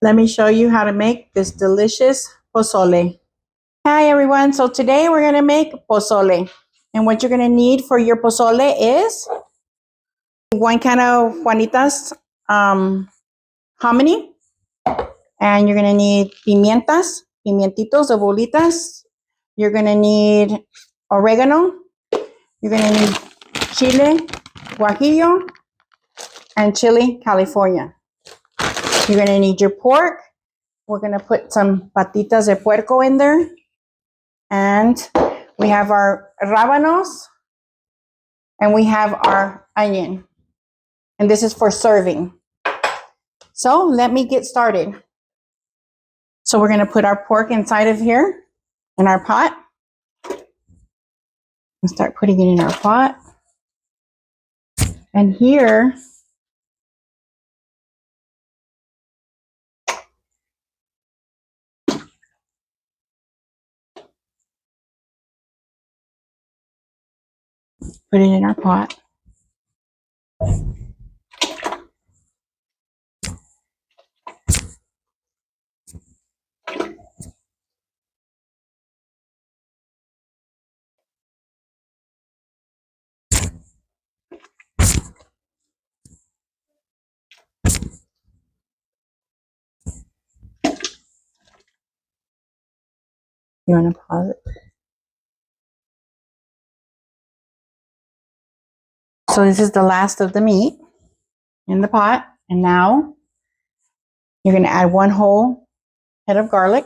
Let me show you how to make this delicious pozole. Hi everyone, so today we're going to make pozole. And what you're going to need for your pozole is 1 can of Juanita's hominy. And you're going to need pimientitos o bolitas. You're going to need oregano. You're going to need chile, guajillo, and chili, California. You're going to need your pork. We're going to put some patitas de puerco in there. And we have our rábanos. And we have our onion. And this is for serving. So let me get started. So we're going to put our pork inside of here in our pot. And start putting it in our pot. And here, put it in our pot. You want to pause it? So this is the last of the meat in the pot. And now you're going to add 1 whole head of garlic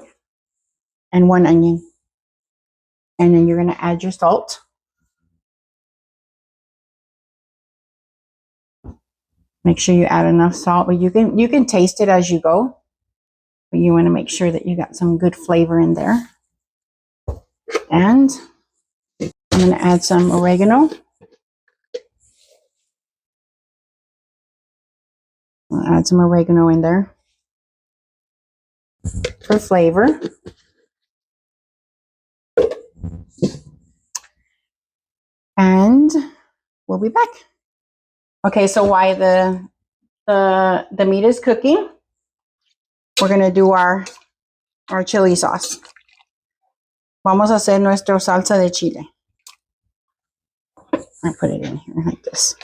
and 1 onion. And then you're going to add your salt. Make sure you add enough salt, but you can taste it as you go. But you want to make sure that you got some good flavor in there. And I'm going to add some oregano. I'll add some oregano in there for flavor. And we'll be back. Okay, so while the meat is cooking, we're going to do our chili sauce. Vamos a hacer nuestra salsa de chile. I put it in here like this.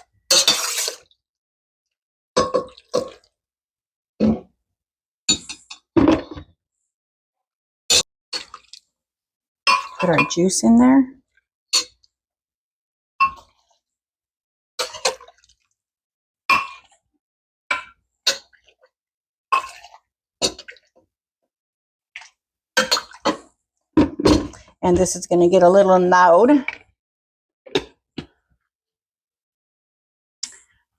Put our juice in there. And this is going to get a little loud.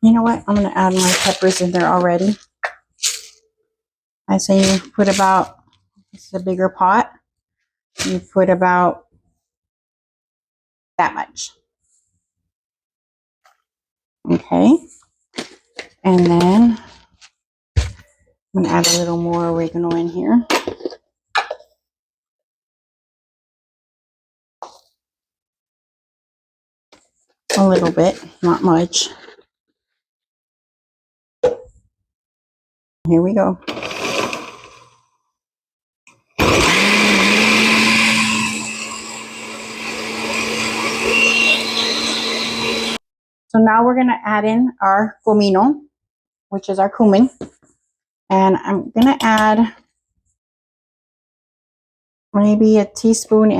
You know what? I'm going to add my peppers in there already. I say you put about, this is a bigger pot. You put about that much. Okay. And then I'm going to add a little more oregano in here. A little bit, not much. Here we go. So now we're going to add in our comino, which is our cumin. And I'm going to add maybe 1.5 teaspoons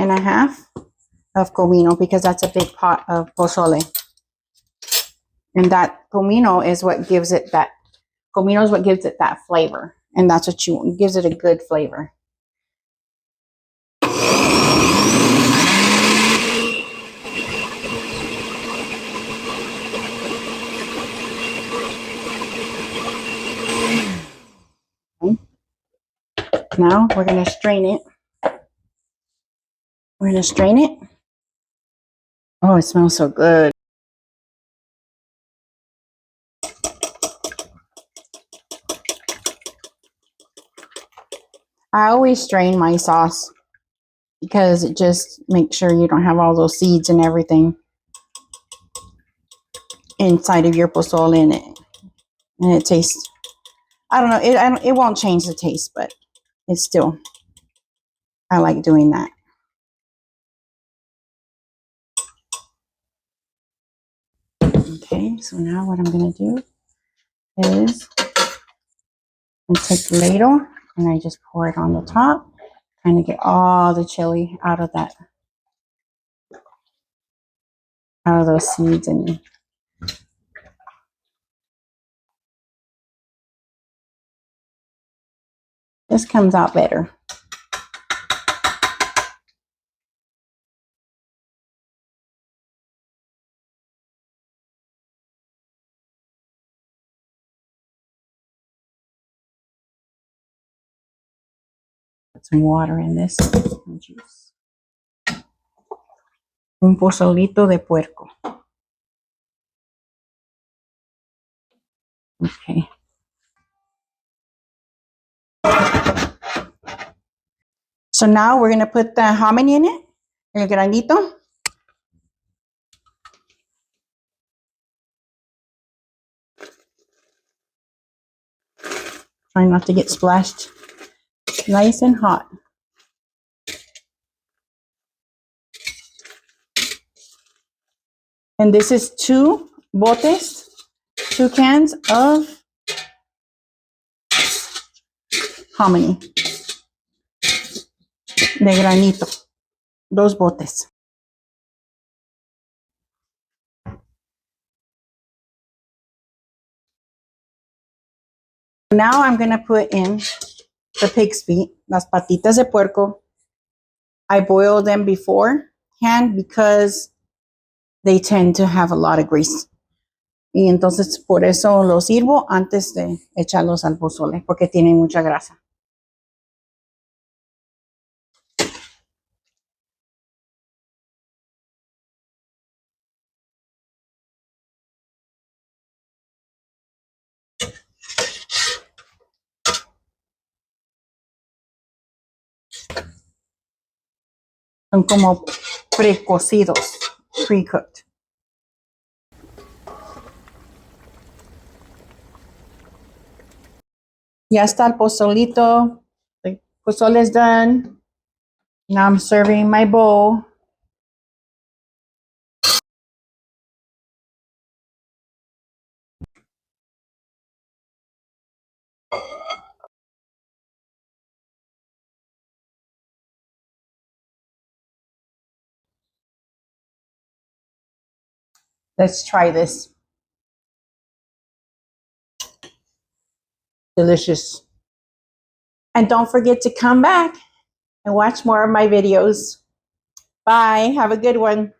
of comino because that's a big pot of pozole. And that comino is what gives it that, flavor. And that's what it gives it a good flavor. Now we're going to strain it. We're going to strain it. Oh, it smells so good. I always strain my sauce because it just makes sure you don't have all those seeds and everything inside of your pozole in it. And it tastes I don't know. It won't change the taste, but it's still, I like doing that. Okay, so now what I'm going to do is I take the ladle and I just pour it on the top, trying to get all the chili out of that, out of those seeds. And this comes out better. Put some water in this juice. Un pozolito de puerco. Okay. So now we're going to put the hominy in it, el granito. Try not to get splashed. Nice and hot. And this is 2 botes, 2 cans of hominy de granito. 2 botes. Now I'm going to put in the pig's feet, las patitas de puerco. I boil them beforehand because they tend to have a lot of grease. Y entonces por eso los sirvo antes de echarlos al pozole, porque tienen mucha grasa. Son como precocidos, pre-cooked. Ya está el pozolito. The pozole is done. Now I'm serving my bowl. Let's try this. Delicious. And don't forget to come back and watch more of my videos. Bye. Have a good one.